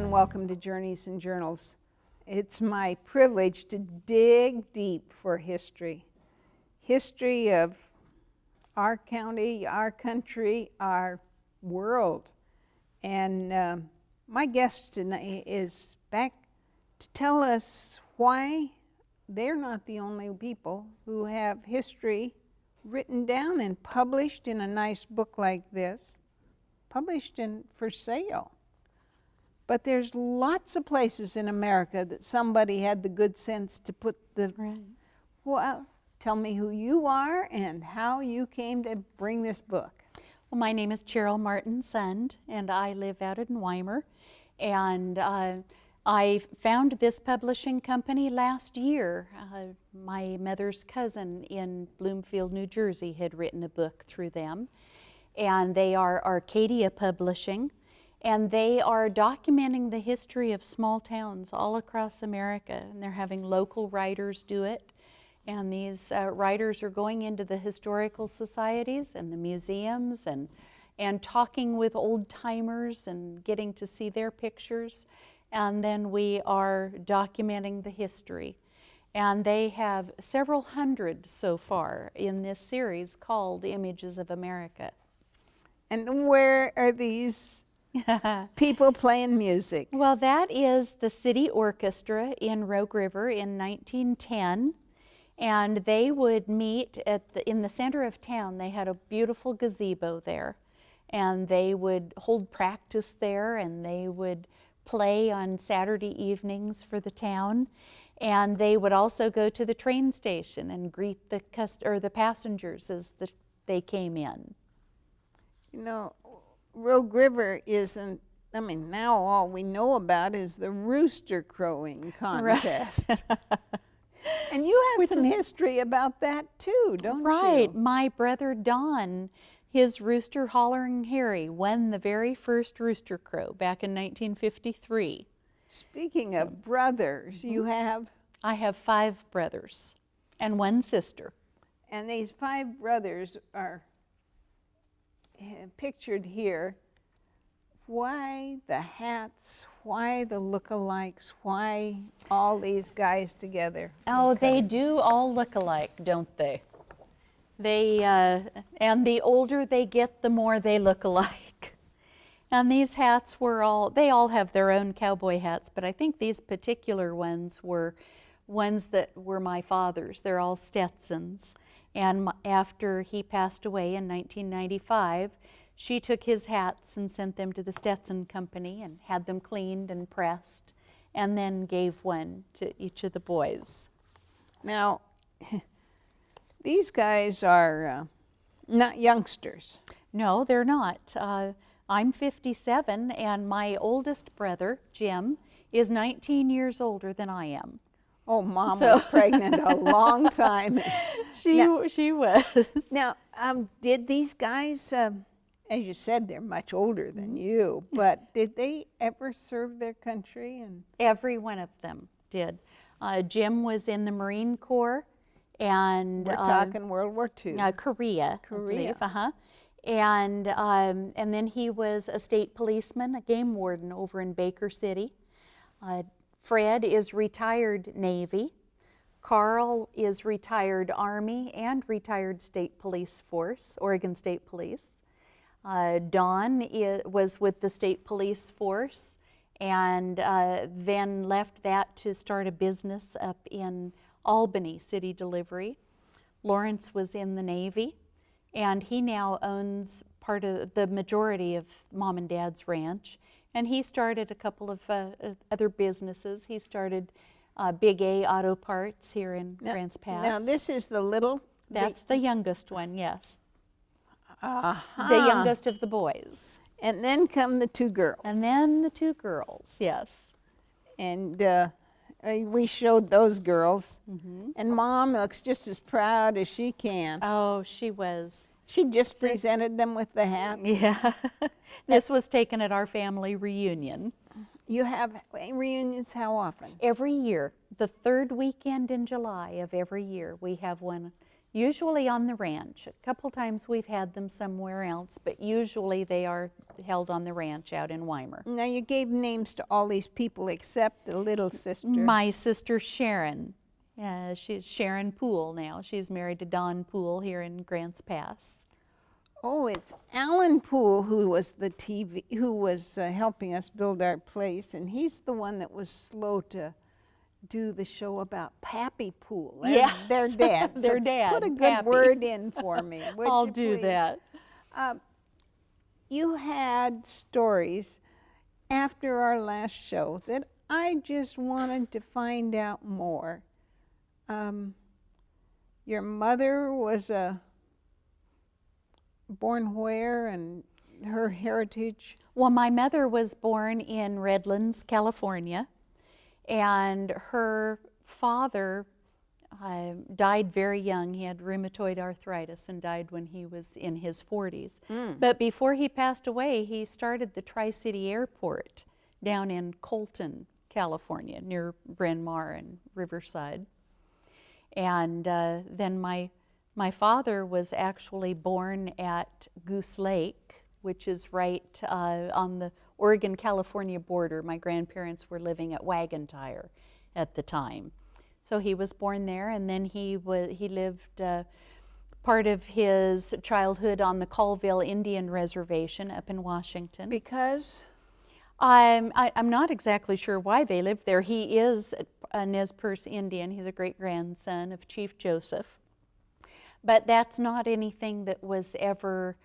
and welcome to Journeys and Journals. It's my privilege to dig deep for history. History of our county, our country, our world. And my guest tonight is back to tell us why they're not the only people who have history written down and published in a nice book like this, published and for sale. But there's lots of places in America that somebody had the good sense to put the, well, tell me who you are and how you came to bring this book. Well, my name is Cheryl Martin Sund, and I live out in Wimer. And I found this publishing company last year. My mother's cousin in Bloomfield, New Jersey had written a book through them. And they are Arcadia Publishing. And they are documenting the history of small towns all across America. And they're having local writers do it. And these writers are going into the historical societies and the museums and talking with old timers and getting to see their pictures. And then we are documenting the history. And they have several hundred so far in this series called Images of America. And where are these people playing music? Well, that is the City Orchestra in Rogue River in 1910. And they would meet in the center of town. They had a beautiful gazebo there. And they would hold practice there, and they would play on Saturday evenings for the town. And they would also go to the train station and greet the passengers as they came in. You know, Rogue River isn't, I mean, now all we know about is the rooster crowing contest. Right. And you have some history about that too, don't you? Right. My brother Don, his rooster Hollering Harry, won the very first rooster crow back in 1953. Speaking of brothers, you have? I have 5 brothers and 1 sister. And these 5 brothers are pictured here. Why the hats? Why the look-alikes? Why all these guys together? Oh, they do all look alike, don't they? They and the older they get, the more they look alike. And these hats they all have their own cowboy hats, but I think these particular ones were ones that were my father's. They're all Stetsons. And after he passed away in 1995, she took his hats and sent them to the Stetson Company and had them cleaned and pressed, and then gave one to each of the boys. Now, these guys are not youngsters. No, they're not. I'm 57, and my oldest brother, Jim, is 19 years older than I am. Oh, Mom was pregnant a long time. She was. Now, did these guys, as you said, they're much older than you, but did they ever serve their country? And every one of them did. Jim was in the Marine Corps, and we're talking World War II. Korea. And then he was a state policeman, a game warden over in Baker City. Fred is retired Navy. Carl is retired Army and retired State Police Force, Oregon State Police. Don was with the State Police Force and then left that to start a business up in Albany, City Delivery. Lawrence was in the Navy, and he now owns part of the majority of Mom and Dad's ranch. And he started a couple of other businesses. He started Big A Auto Parts here in Grants Pass. Now this is the little... That's the youngest one, yes. The youngest of the boys. And then come the 2 girls. And then the 2 girls, yes. And we showed those girls. Mm-hmm. And Mom looks just as proud as she can. Oh, she was. She just presented them with the hats. Yeah. This was taken at our family reunion. You have reunions how often? Every year. The 3rd weekend in July of every year, we have one Usually on the ranch. A couple times we've had them somewhere else, but usually they are held on the ranch out in Wimer. Now, you gave names to all these people except the little sister. My sister Sharon. She's Sharon Poole now. She's married to Don Poole here in Grants Pass. Oh, it's Alan Poole who was helping us build our place, and he's the one that was slow to do the show about Pappy Poole. Yes. Their dad. Their dad, Put a good Pappy. word in for me, would I'll you do please? that. You had stories after our last show that I just wanted to find out more. Your mother was born where, and her heritage? Well, my mother was born in Redlands, California, and her father died very young. He had rheumatoid arthritis and died when he was in his 40s. But before he passed away, he started the Tri-City Airport down in Colton, California, near Bryn Mawr and Riverside. And then my father was actually born at Goose Lake, which is right on the Oregon-California border. My grandparents were living at Wagon Tire at the time. So he was born there, and then he lived part of his childhood on the Colville Indian Reservation up in Washington. Because? I'm not exactly sure why they lived there. He is a Nez Perce Indian. He's a great-grandson of Chief Joseph. But that's not anything that was ever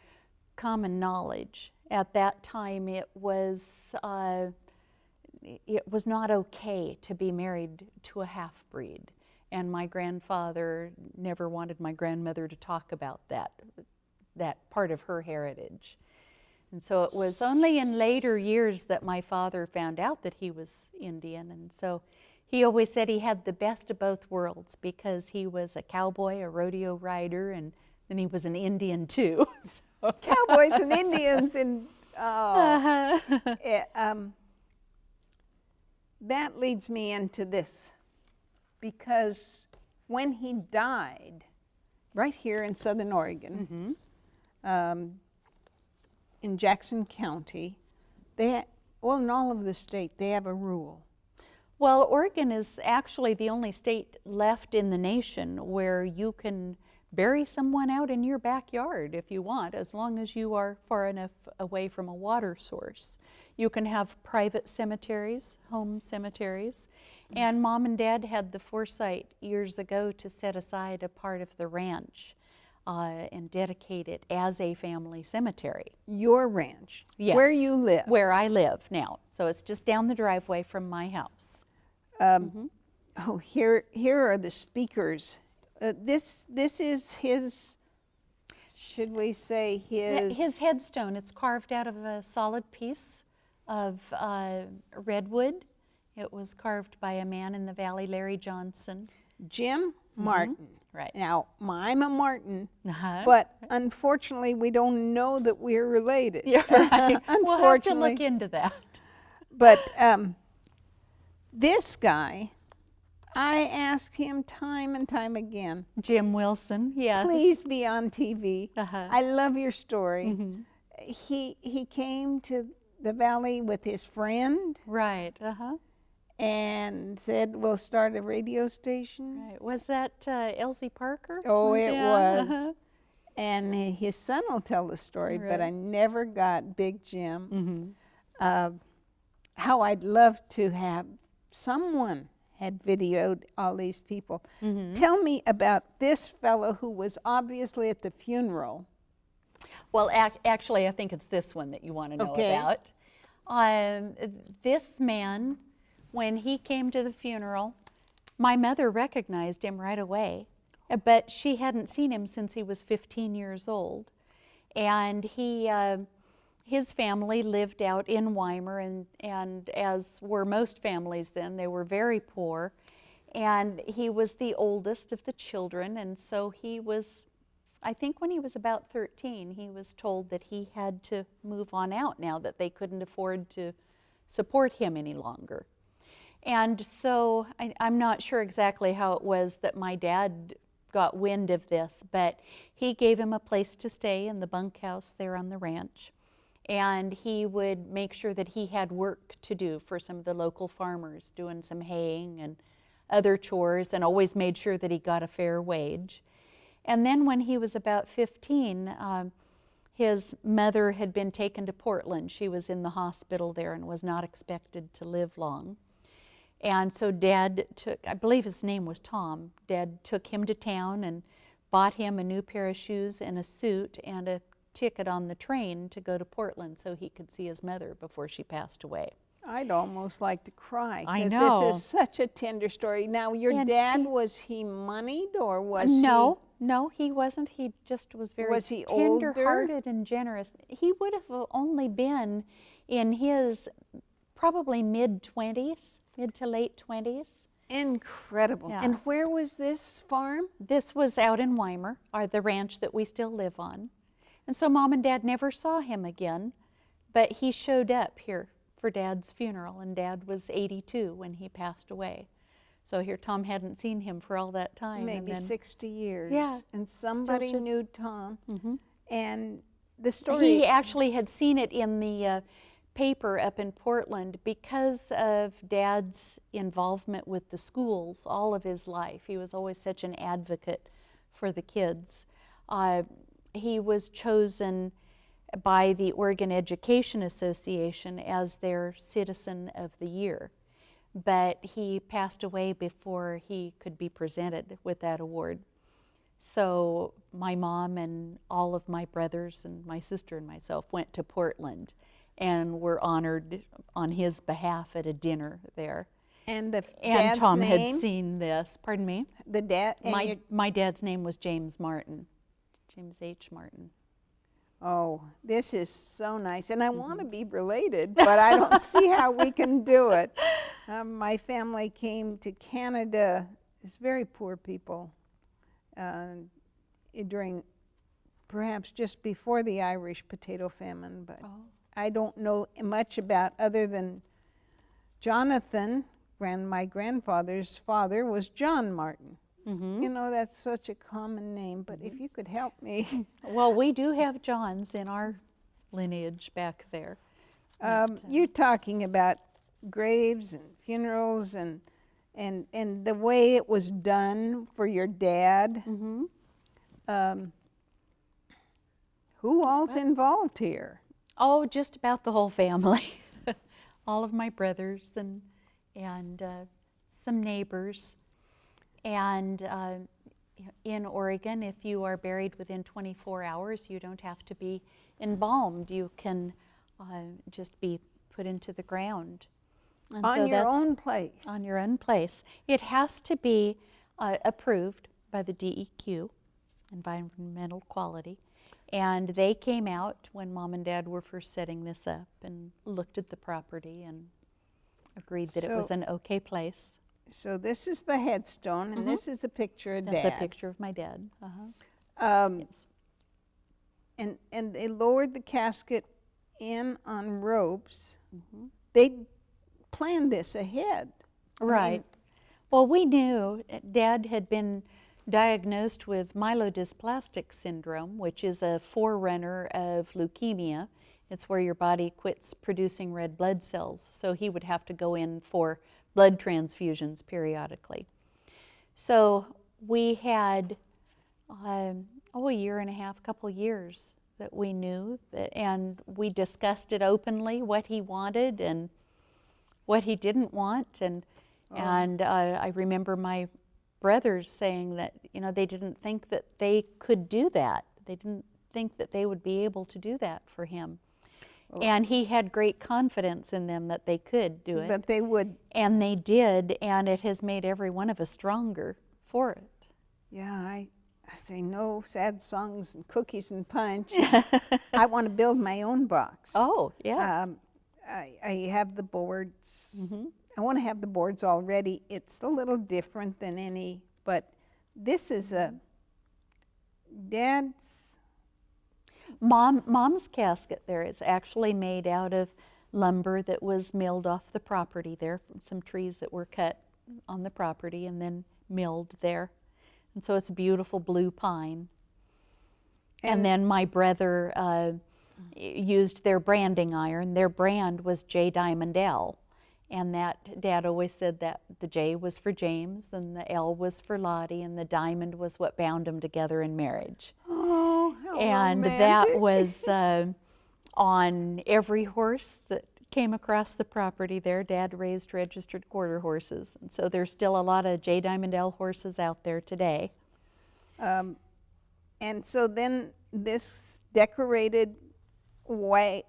common knowledge. At that time, it was not okay to be married to a half-breed. And my grandfather never wanted my grandmother to talk about that part of her heritage. And so it was only in later years that my father found out that he was Indian. And so he always said he had the best of both worlds, because he was a cowboy, a rodeo rider, and then he was an Indian too. So. Cowboys and Indians and that leads me into this, because when he died, right here in Southern Oregon, in Jackson County, in all of the state, they have a rule. Well, Oregon is actually the only state left in the nation where you can bury someone out in your backyard if you want, as long as you are far enough away from a water source. You can have private cemeteries, home cemeteries, and Mom and Dad had the foresight years ago to set aside a part of the ranch and dedicate it as a family cemetery. Your ranch? Yes. Where you live? Where I live now. So it's just down the driveway from my house. Oh, here are the speakers. This is his, should we say his? His headstone. It's carved out of a solid piece of redwood. It was carved by a man in the valley, Larry Johnson. Jim Martin. Right. Now, I'm a Martin, but unfortunately we don't know that we're related. Yeah, right. We'll have to look into that. But this guy, I asked him time and time again. Jim Wilson, yes. Please be on TV. I love your story. He came to the valley with his friend. Right, And said, we'll start a radio station. Right. Was that Elsie Parker? Oh, it was. And his son will tell the story, but I never got Big Jim. How I'd love to have someone had videoed all these people. Tell me about this fellow who was obviously at the funeral. Well, actually, I think it's this one that you want to know about. This man, when he came to the funeral, my mother recognized him right away, but she hadn't seen him since he was 15 years old. And his family lived out in Wimer, and as were most families then, they were very poor. And he was the oldest of the children, and so he was, I think when he was about 13, he was told that he had to move on out now, that they couldn't afford to support him any longer. And so I'm not sure exactly how it was that my dad got wind of this, but he gave him a place to stay in the bunkhouse there on the ranch. And he would make sure that he had work to do for some of the local farmers, doing some haying and other chores, and always made sure that he got a fair wage. And then when he was about 15, his mother had been taken to Portland. She was in the hospital there and was not expected to live long. And so Dad took, I believe his name was Tom, Dad took him to town and bought him a new pair of shoes and a suit and a ticket on the train to go to Portland so he could see his mother before she passed away. I'd almost like to cry. I Because know. this is such a tender story. Now, your And dad, was he moneyed or was No, he wasn't. He just was very Was he older? tender-hearted and generous. He would have only been in his probably mid-20s, mid to late 20s. Incredible. Yeah. And where was this farm? This was out in Wimer, the ranch that we still live on. And so Mom and Dad never saw him again, but he showed up here for Dad's funeral, and Dad was 82 when he passed away. So here Tom hadn't seen him for all that time. Maybe and then, 60 years. Yeah, And somebody should- knew Tom. Mhm. And the story. He actually had seen it in the paper up in Portland because of Dad's involvement with the schools all of his life. He was always such an advocate for the kids. He was chosen by the Oregon Education Association as their Citizen of the Year, but he passed away before he could be presented with that award. So my mom and all of my brothers and my sister and myself went to Portland and were honored on his behalf at a dinner there. And the And dad's Tom name? had seen this. Pardon me? The dad? And My dad's name was James Martin, James H. Martin. Oh, this is so nice. And I want to be related, but I don't see how we can do it. My family came to Canada, it's very poor people, during perhaps just before the Irish potato famine, but I don't know much about other than Jonathan, my grandfather's father was John Martin. You know, that's such a common name, but if you could help me. Well, we do have Johns in our lineage back there. You're talking about graves and funerals and the way it was done for your dad. Who all's involved here? Oh, just about the whole family. All of my brothers and some neighbors. And in Oregon, if you are buried within 24 hours, you don't have to be embalmed. You can just be put into the ground. And On your own place? On your own place. It has to be approved by the DEQ, Environmental Quality. And they came out when Mom and Dad were first setting this up and looked at the property and agreed that it was an okay place. So this is the headstone, and this is a picture of Dad. That's a picture of my dad. Yes. And they lowered the casket in on ropes. They planned this ahead. Right. Well, we knew Dad had been diagnosed with myelodysplastic syndrome, which is a forerunner of leukemia. It's where your body quits producing red blood cells. So he would have to go in for blood transfusions periodically. So we had a year and a half, couple years that we knew that, and we discussed it openly, what he wanted and what he didn't want. And I remember my brothers saying that, you know, they didn't think that they could do that. They didn't think that they would be able to do that for him. And he had great confidence in them that they could do it. But they would. And they did, and it has made every one of us stronger for it. Yeah, I say no sad songs and cookies and punch. I want to build my own box. Oh, yeah. I have the boards. I want to have the boards already. It's a little different than any, but this is a Dad's. Mom's casket there is actually made out of lumber that was milled off the property there from some trees that were cut on the property and then milled there. And so it's beautiful blue pine. And then my brother used their branding iron. Their brand was J Diamond L. And that Dad always said that the J was for James and the L was for Lottie and the diamond was what bound them together in marriage. Oh, how And romantic. that was on every horse that came across the property there. Dad raised registered quarter horses. And so there's still a lot of J Diamond L horses out there today. And so then this decorated wagon.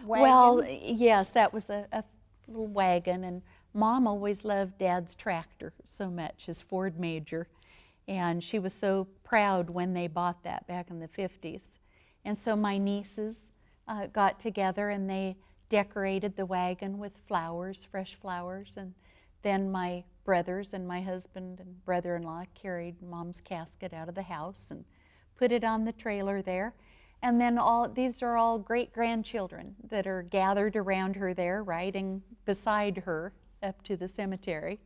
Well, yes, that was a little wagon, and Mom always loved Dad's tractor so much, his Ford Major, and she was so proud when they bought that back in the 50s. And so my nieces got together and they decorated the wagon with flowers, fresh flowers, and then my brothers and my husband and brother-in-law carried Mom's casket out of the house and put it on the trailer there. And then these are all great-grandchildren that are gathered around her there, riding beside her up to the cemetery.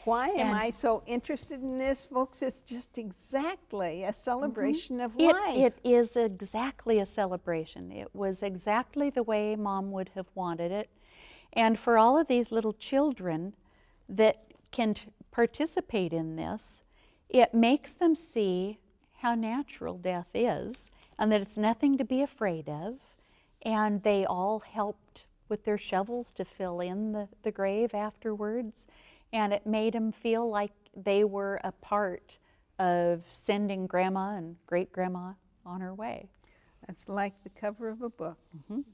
Why am I so interested in this, folks? It's just exactly a celebration of life. It is exactly a celebration. It was exactly the way Mom would have wanted it. And for all of these little children that can participate in this, it makes them see how natural death is, and that it's nothing to be afraid of. And they all helped with their shovels to fill in the grave afterwards. And it made them feel like they were a part of sending Grandma and great-grandma on her way. It's like the cover of a book.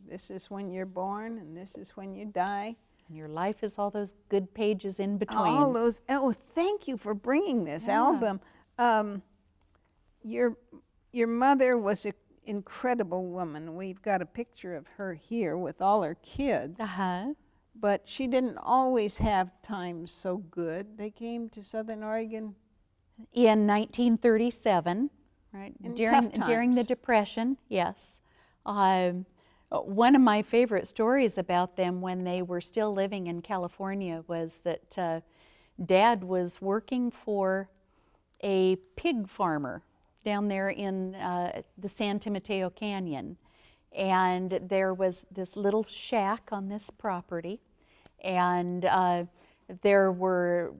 This is when you're born, and this is when you die. And your life is all those good pages in between. All those, oh, thank you for bringing this album. Your mother was an incredible woman. We've got a picture of her here with all her kids. But she didn't always have times so good. They came to Southern Oregon in 1937, right? During the Depression, yes. One of my favorite stories about them when they were still living in California was that Dad was working for a pig farmer down there in the San Mateo Canyon. And there was this little shack on this property, and there were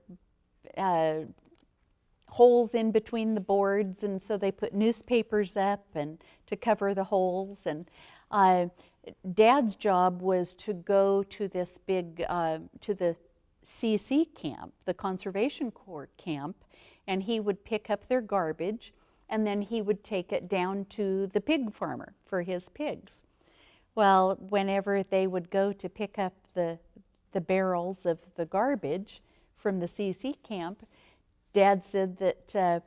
holes in between the boards, and so they put newspapers up and to cover the holes. And Dad's job was to go to this big, to the CC camp, the Conservation Corps camp, and he would pick up their garbage, and then he would take it down to the pig farmer for his pigs. Well, whenever they would go to pick up the barrels of the garbage from the CC camp, Dad said that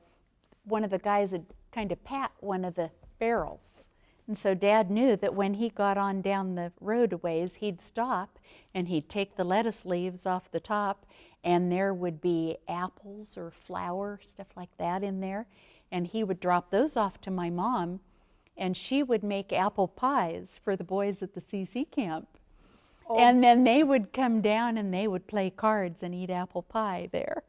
one of the guys had kind of pat one of the barrels. And so Dad knew that when he got on down the road a ways, he'd stop and he'd take the lettuce leaves off the top, and there would be apples or flour, stuff like that in there. And he would drop those off to my mom, and she would make apple pies for the boys at the CC camp. Oh. And then they would come down and they would play cards and eat apple pie there.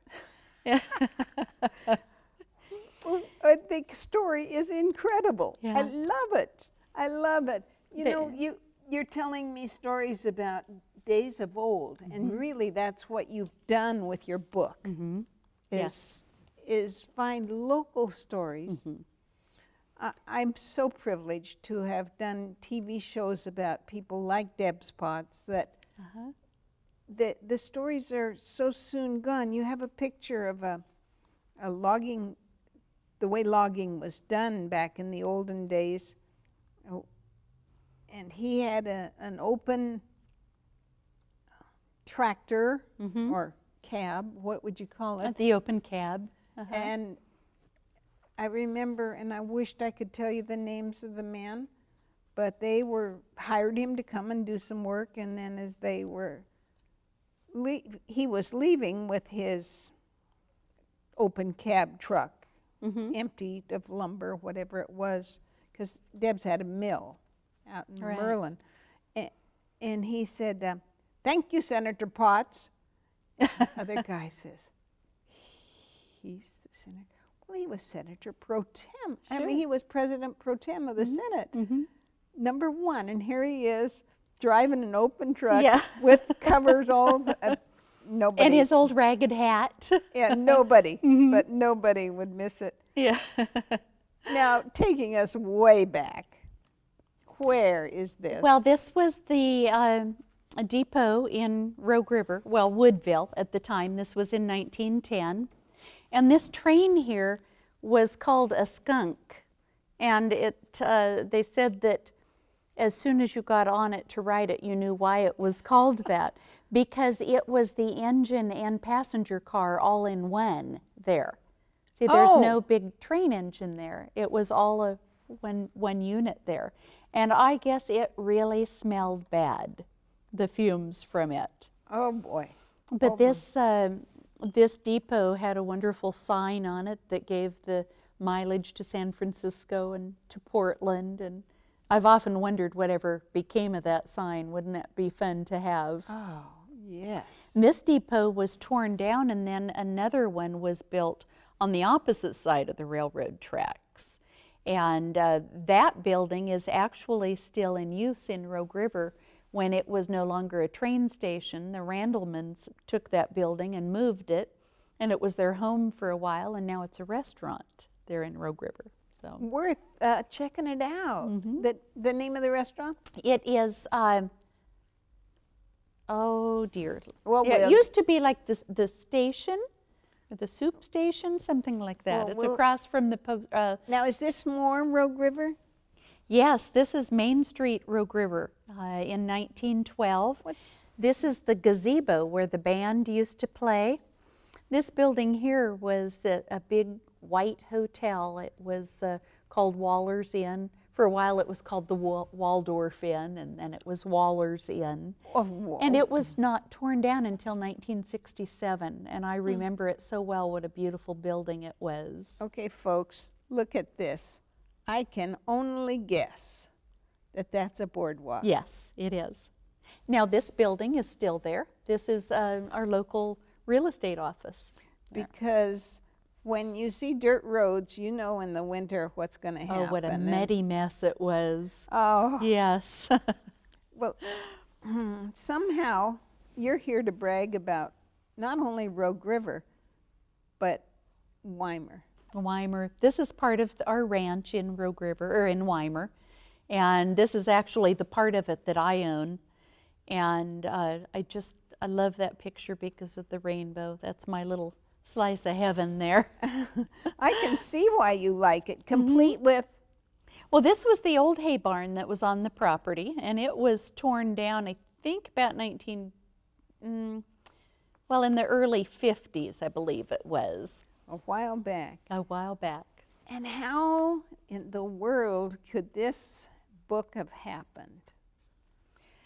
The story is incredible. Yeah. I love it. I love it. You know, you're telling me stories about days of old, and really that's what you've done with your book, is find local stories. I'm so privileged to have done TV shows about people like Deb's Potts that the stories are so soon gone. You have a picture of a logging, the way logging was done back in the olden days. Oh, and he had an open tractor or cab, what would you call it? The open cab. And I remember, and I wished I could tell you the names of the men, but they hired him to come and do some work, and then as they were, he was leaving with his open cab truck, empty of lumber, whatever it was, because Deb's had a mill out in Merlin. And he said, "Thank you, Senator Potts." The other guy says, "He's the senator. Well, he was Senator Pro Tem. I Sure. mean, he was President Pro Tem of the Senate. Mm-hmm. Number one, and here he is driving an open truck Yeah. with covers all. Nobody. And his old ragged hat. Yeah, nobody. But nobody would miss it. Yeah. Now, taking us way back, where is this? Well, this was the depot in Rogue River, well, Woodville at the time. This was in 1910. And this train here was called a skunk. And they said that as soon as you got on it to ride it, you knew why it was called that. Because it was the engine and passenger car all in one there. See, there's no big train engine there. It was all one unit there. And I guess it really smelled bad, the fumes from it. Oh, boy. But this depot had a wonderful sign on it that gave the mileage to San Francisco and to Portland. And I've often wondered whatever became of that sign. Wouldn't that be fun to have? Oh, yes. And this depot was torn down, and then another one was built on the opposite side of the railroad tracks. And that building is actually still in use in Rogue River. When it was no longer a train station, the Randlemans took that building and moved it, and it was their home for a while, and now it's a restaurant there in Rogue River. So Worth checking it out. The name of the restaurant? it is, oh dear. Well, Yeah, we'll- it used to be like the station, or the soup station, something like that. Well, It's we'll- across from the Now, is this more Rogue River? yes, this is Main Street, Rogue River, in 1912. This is the gazebo where the band used to play. This building here was a big white hotel. It was called Waller's Inn. For a while it was called the Waldorf Inn, and then it was Waller's Inn. Oh, And it was not torn down until 1967, and I remember it so well, what a beautiful building it was. okay, folks, look at this. I can only guess that that's a boardwalk. Yes, it is. Now this building is still there. This is our local real estate office. Because when you see dirt roads, you know in the winter what's going to happen. Oh, what a And- muddy mess it was. Oh, Yes. well, somehow you're here to brag about not only Rogue River, but Wimer. Wimer. This is part of our ranch in Rogue River, or in Wimer. And this is actually the part of it that I own. And I love that picture because of the rainbow. That's my little slice of heaven there. I can see why you like it, complete with, Well, this was the old hay barn that was on the property, and it was torn down, I think, about in the early 50s, I believe it was. a while back. A while back. And how in the world could this book have happened?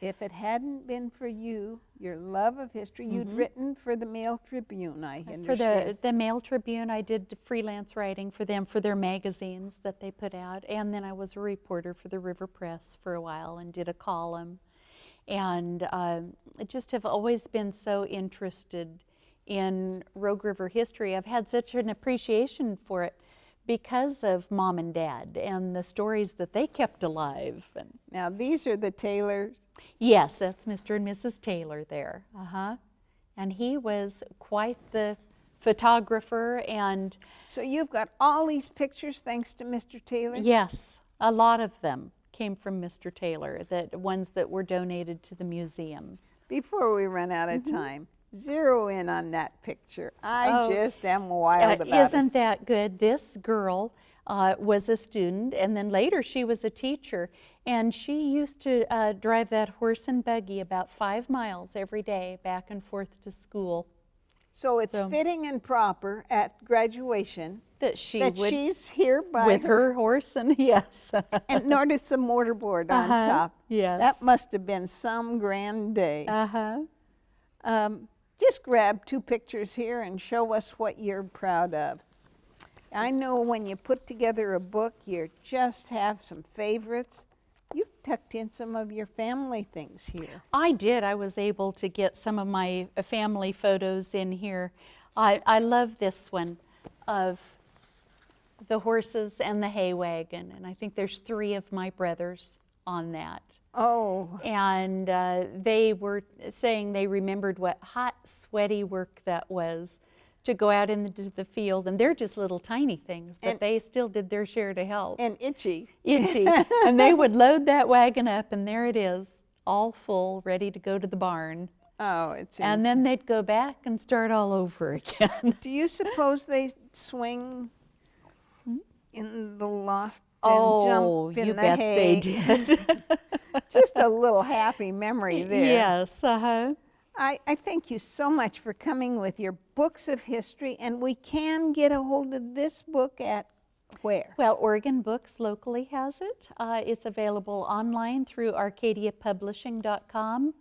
If it hadn't been for you, your love of history, you'd written for the Mail Tribune, I understand. For the Mail Tribune, I did freelance writing for them, for their magazines that they put out. And then I was a reporter for the River Press for a while and did a column. And I just have always been so interested in Rogue River history. I've had such an appreciation for it because of Mom and Dad and the stories that they kept alive. And Now, these are the Taylors. yes, that's Mr. and Mrs. Taylor there. And he was quite the photographer, and So you've got all these pictures thanks to Mr. Taylor? yes, a lot of them came from Mr. Taylor, the ones that were donated to the museum. Before we run out of time, zero in on that picture. I Oh, just am wild about Isn't that good? This girl was a student, and then later she was a teacher, and she used to drive that horse and buggy about 5 miles every day back and forth to school. So it's fitting and proper at graduation That she that would, she's here by with her horse, and yes. and notice the mortarboard on top. Yes. That must have been some grand day. Just grab 2 pictures here and show us what you're proud of. I know when you put together a book, you just have some favorites. You've tucked in some of your family things here. I did. I was able to get some of my family photos in here. I love this one of the horses and the hay wagon, and I think there's 3 of my brothers on that. Oh, And they were saying they remembered what hot, sweaty work that was to go out into the field. And they're just little tiny things, but they still did their share to help. and itchy. Itchy. And they would load that wagon up, and there it is, all full, ready to go to the barn. Oh, it's And then they'd go back and start all over again. Do you suppose they swing in the loft and jump in you the bet hay? they did. Just a little happy memory there. Yes, I thank you so much for coming with your books of history, and we can get a hold of this book at where? Well, Oregon Books locally has it. It's available online through arcadiapublishing.com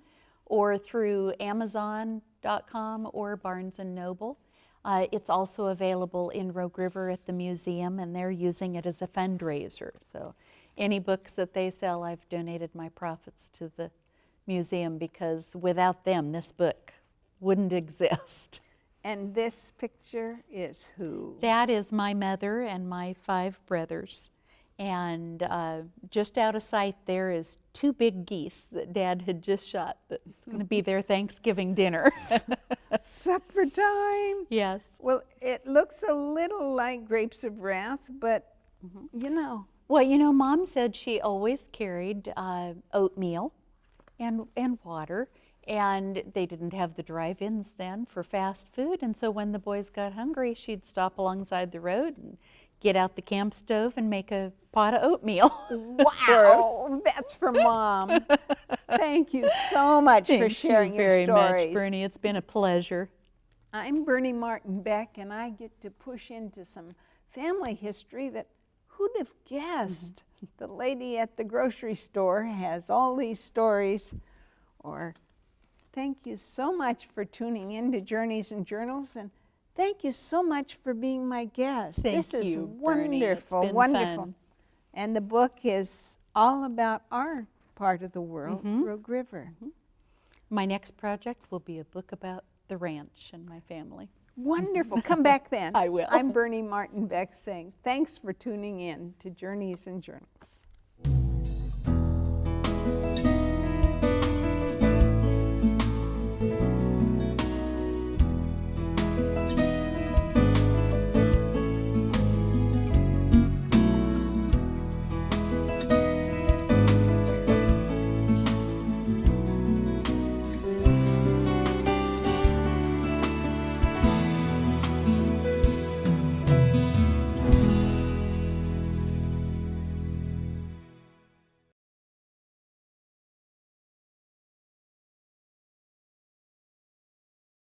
or through amazon.com or Barnes & Noble. It's also available in Rogue River at the museum, and they're using it as a fundraiser. So any books that they sell, I've donated my profits to the museum, because without them, this book wouldn't exist. And this picture is who? That is my mother and my 5 brothers. And just out of sight there is 2 big geese that Dad had just shot that's going to be their Thanksgiving dinner. Supper time. Yes. Well, it looks a little like grapes of wrath, but you know. Well, you know, Mom said she always carried oatmeal and water, and they didn't have the drive-ins then for fast food, and so when the boys got hungry, she'd stop alongside the road and get out the camp stove and make a pot of oatmeal. Wow, that's for Mom. Thank you so much for sharing your Thank you very stories. much, Bernie. It's been a pleasure. I'm Bernie Martin Beck, and I get to push into some family history that who'd have guessed? The lady at the grocery store has all these stories. Or thank you so much for tuning in to Journeys and Journals, and thank you so much for being my guest. This is you, Bernie. It's wonderful, been wonderful. fun. And the book is all about our part of the world, Rogue River. My next project will be a book about the ranch and my family. Wonderful. Come back then. I will. I'm Bernie Martin Beck saying thanks for tuning in to Journeys and Journals.